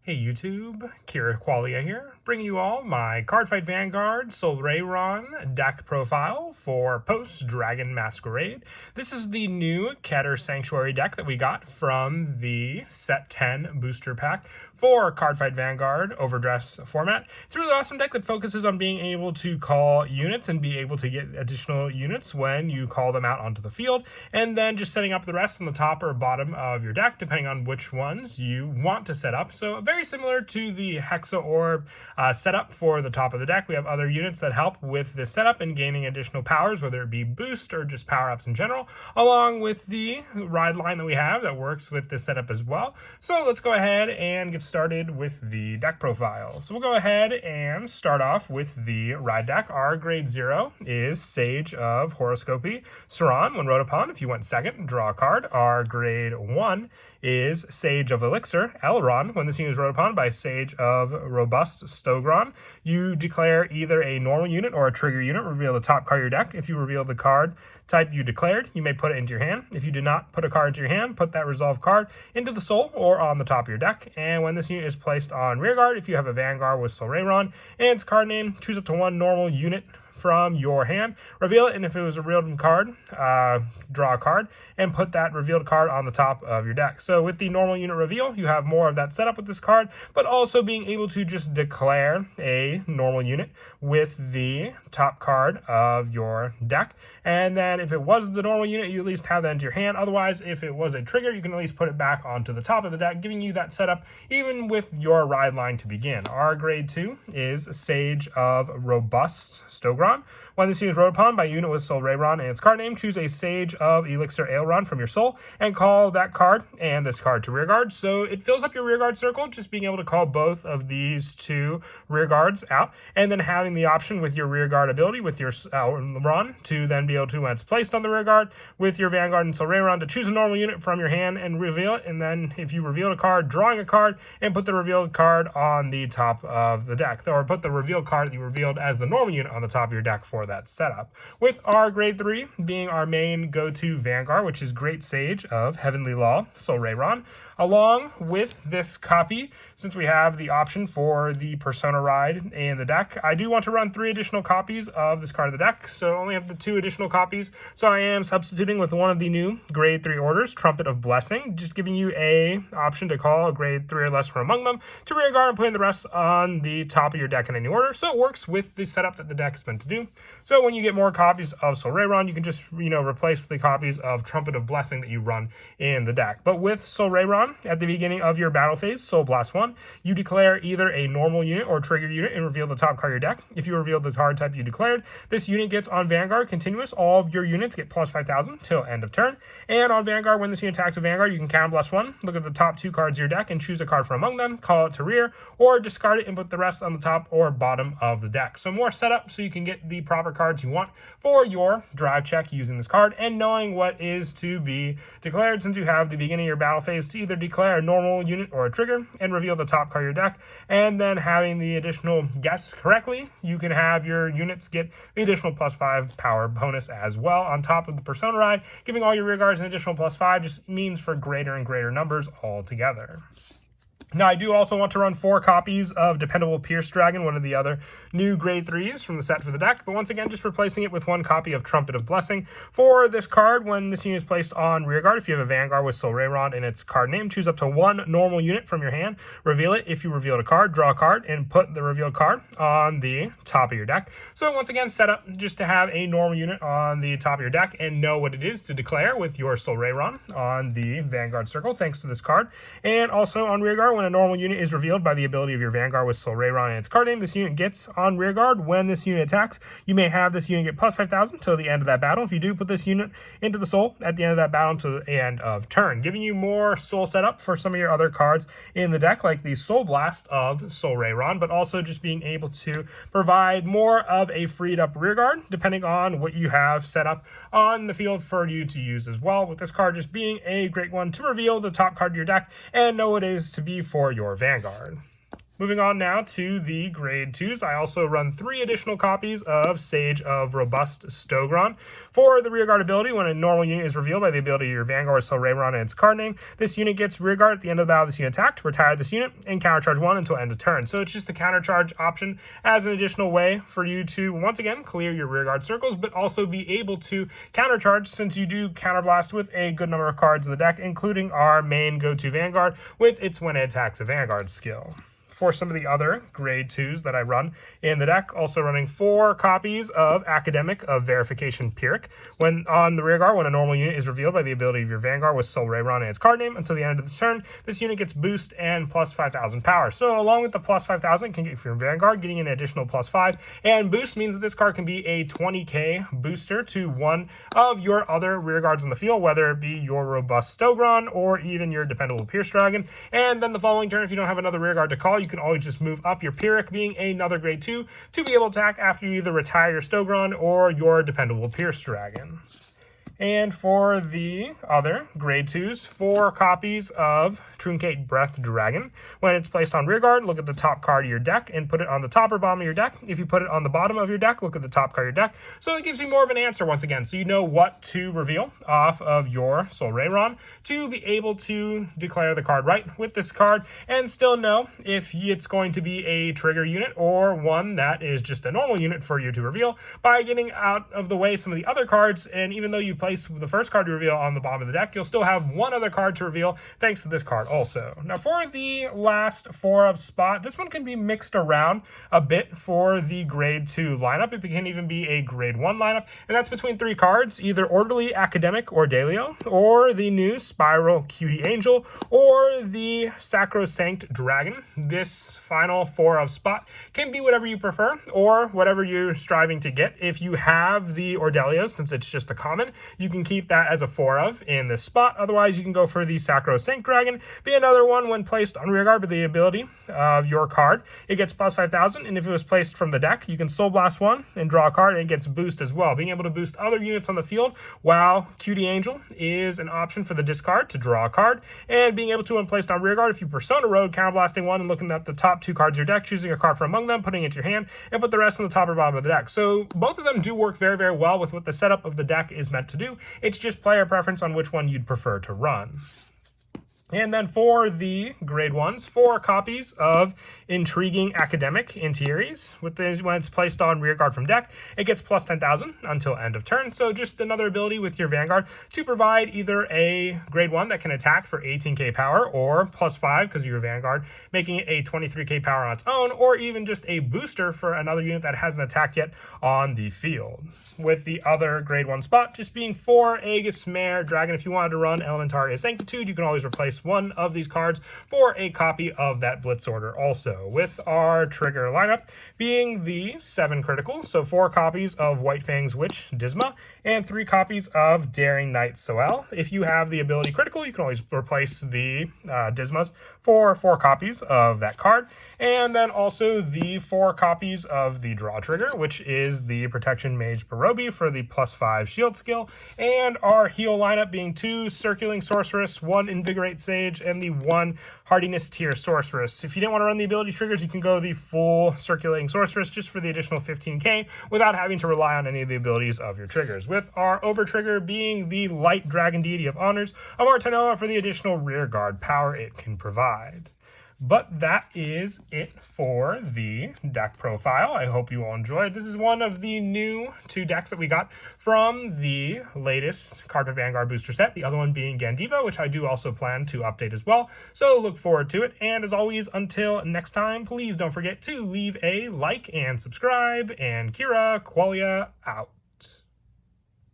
Hey YouTube, Kira Qualia here, bringing you all my Cardfight Vanguard Solrairon deck profile for post-Dragon Masquerade. This is the new Keter Sanctuary deck that we got from the Set 10 booster pack for Cardfight Vanguard Overdress format. It's a really awesome deck that focuses on being able to call units and be able to get additional units when you call them out onto the field, and then just setting up the rest on the top or bottom of your deck, depending on which ones you want to set up. So very similar to the Hexa Orb setup for the top of the deck. We have other units that help with this setup and gaining additional powers, whether it be boost or just power-ups in general, along with the ride line that we have that works with this setup as well. So let's go ahead and get started with the deck profile. So we'll go ahead and start off with the ride deck. Our grade 0 is Sage of Horoscopy Saran. When wrote upon, if you went second, draw a card. Our grade 1 is Sage of Elixir Elron. When this unit is wrote upon by Sage of Robust Stogron, you declare either a normal unit or a trigger unit. Reveal the top card of your deck. If you reveal the card type you declared, you may put it into your hand. If you did not put a card into your hand, put that resolved card into the soul or on the top of your deck. And when this unit is placed on rearguard, if you have a Vanguard with Solrairon and its card name, choose up to one normal unit from your hand, reveal it, and if it was a revealed card, draw a card and put that revealed card on the top of your deck. So with the normal unit reveal, you have more of that setup with this card, but also being able to just declare a normal unit with the top card of your deck. And then if it was the normal unit, you at least have that into your hand. Otherwise, if it was a trigger, you can at least put it back onto the top of the deck, giving you that setup even with your ride line to begin. Our grade 2 is Sage of Robust Stogron. When this unit is wrote upon by a unit with Solrairon and its card name, choose a Sage of Elixir Aelron from your soul and call that card and this card to rearguard. So it fills up your rearguard circle, just being able to call both of these two rearguards out, and then having the option with your rearguard ability with your Elron to then be able to, when it's placed on the rearguard with your Vanguard and Solrairon, to choose a normal unit from your hand and reveal it. And then if you reveal a card, drawing a card and put the revealed card on the top of the deck, or put the revealed card that you revealed as the normal unit on the top of your deck for that setup. With our grade 3 being our main go-to Vanguard, which is Great Sage of Heavenly Law Solrairon, along with this copy, since we have the option for the Persona Ride in the deck, I do want to run 3 additional copies of this card of the deck, so I only have the 2 additional copies, so I am substituting with one of the new grade 3 orders, Trumpet of Blessing, just giving you a option to call a grade 3 or less from among them to rearguard and putting the rest on the top of your deck in any order, so it works with the setup that the deck is meant to do. So when you get more copies of Solrairon, you can just, replace the copies of Trumpet of Blessing that you run in the deck. But with Solrairon, at the beginning of your battle phase, Soul Blast 1, you declare either a normal unit or trigger unit and reveal the top card of your deck. If you reveal the card type you declared, this unit gets on Vanguard continuous. All of your units get plus 5,000 till end of turn. And on Vanguard, when this unit attacks a Vanguard, you can counter blast 1, look at the top 2 cards of your deck and choose a card from among them, call it to rear, or discard it and put the rest on the top or bottom of the deck. So more setup so you can get the proper cards you want for your drive check using this card, and knowing what is to be declared, since you have the beginning of your battle phase to either declare a normal unit or a trigger and reveal the top card of your deck, and then having the additional guess correctly, you can have your units get the additional plus 5 power bonus as well on top of the Persona Ride. Giving all your rearguards an additional plus 5 just means for greater and greater numbers altogether. Now, I do also want to run 4 copies of Dependable Pierce Dragon, one of the other new grade 3s from the set for the deck, but once again, just replacing it with 1 copy of Trumpet of Blessing. For this card, when this unit is placed on rearguard, if you have a Vanguard with Solrairon in its card name, choose up to 1 normal unit from your hand, reveal it. If you revealed a card, draw a card, and put the revealed card on the top of your deck. So once again, set up just to have a normal unit on the top of your deck and know what it is to declare with your Solrairon on the Vanguard circle, thanks to this card. And also on rearguard, when a normal unit is revealed by the ability of your Vanguard with Solrairon and its card name, this unit gets on rearguard. When this unit attacks, you may have this unit get plus 5,000 till the end of that battle. If you do, put this unit into the soul at the end of that battle to the end of turn, giving you more soul setup for some of your other cards in the deck, like the Soul Blast of Solrairon, but also just being able to provide more of a freed up rearguard, depending on what you have set up on the field for you to use as well, with this card just being a great one to reveal the top card of your deck and know what it is to be for your Vanguard. Moving on now to the grade 2s, I also run 3 additional copies of Sage of Robust Stogron. For the rearguard ability, when a normal unit is revealed by the ability of your Vanguard Solrairon and its card name, this unit gets rearguard at the end of the battle of this unit attacked, retire this unit, and countercharge 1 until end of turn. So it's just a countercharge option as an additional way for you to, once again, clear your rearguard circles, but also be able to countercharge since you do counterblast with a good number of cards in the deck, including our main go-to Vanguard with its when it attacks a Vanguard skill. For some of the other grade 2s that I run in the deck, also running 4 copies of Academic of Verification Pyrrhic. When on the rearguard, when a normal unit is revealed by the ability of your Vanguard with Solrairon and its card name until the end of the turn, this unit gets boost and plus 5,000 power. So along with the plus 5,000, can get for your Vanguard, getting an additional plus 5. And boost means that this card can be a 20k booster to one of your other rearguards on the field, whether it be your Robust Stogron or even your Dependable Pierce Dragon. And then the following turn, if you don't have another rearguard to call, you can always just move up your Pyrrhic, being another grade 2, to be able to attack after you either retire your Stogron or your Dependable Pierce Dragon. And for the other grade 2s, 4 copies of Truncate Breath Dragon. When it's placed on rearguard, look at the top card of your deck and put it on the top or bottom of your deck. If you put it on the bottom of your deck, look at the top card of your deck. So it gives you more of an answer once again, so you know what to reveal off of your Solrairon to be able to declare the card right with this card and still know if it's going to be a trigger unit or one that is just a normal unit for you to reveal by getting out of the way some of the other cards. And even though you place the first card to reveal on the bottom of the deck, you'll still have one other card to reveal thanks to this card also. Now for the last 4 of Spot, this one can be mixed around a bit for the grade 2 lineup. It can even be a grade 1 lineup, and that's between 3 cards, either Orderly Academic or Delio, or the new Spiral Cutie Angel, or the Sacrosanct Dragon. This final 4 of Spot can be whatever you prefer, or whatever you're striving to get. If you have the Ordelia, since it's just a common, you can keep that as a 4 of in this spot. Otherwise, you can go for the Sacrosanct Dragon, be another one when placed on rearguard with the ability of your card. It gets plus 5,000, and if it was placed from the deck, you can Soul Blast 1 and draw a card, and it gets boost as well. Being able to boost other units on the field, while Cutie Angel is an option for the discard to draw a card, and being able to, when placed on rearguard, if you Persona Road, counterblasting 1 and looking at the top 2 cards of your deck, choosing a card from among them, putting it into your hand, and put the rest on the top or bottom of the deck. So both of them do work very, very well with what the setup of the deck is meant to do. It's just player preference on which one you'd prefer to run. And then for the grade 1s, 4 copies of Intriguing Academic Interiors. When it's placed on rearguard from deck, it gets plus 10,000 until end of turn. So just another ability with your Vanguard to provide either a grade 1 that can attack for 18k power, or plus 5 because of your Vanguard, making it a 23k power on its own, or even just a booster for another unit that hasn't attacked yet on the field. With the other grade 1 spot just being 4 Aegis Mare Dragon. If you wanted to run Elementaria Sanctitude, you can always replace one of these cards for a copy of that Blitz Order also, with our trigger lineup being the 7 critical, so 4 copies of White Fang's Witch Disma and 3 copies of Daring Knight Soel. If you have the ability critical, you can always replace the Dismas for 4 copies of that card, and then also the 4 copies of the draw trigger, which is the Protection Mage Barobi for the plus 5 shield skill, and our heal lineup being 2 Circulating Sorceress, 1 Invigorate Sage, and the 1 Hardiness Tier Sorceress. If you didn't want to run the ability triggers, you can go the full Circulating Sorceress just for the additional 15k without having to rely on any of the abilities of your triggers, with our over trigger being the Light Dragon Deity of Honors of Artanoa for the additional rear guard power it can provide. But that is it for the deck profile. I hope you all enjoyed. This is one of the new 2 decks that we got from the latest Cardfight Vanguard booster set, the other one being Gandiva, which I do also plan to update as well. So look forward to it. And as always, until next time, please don't forget to leave a like and subscribe. And Kira Qualia out.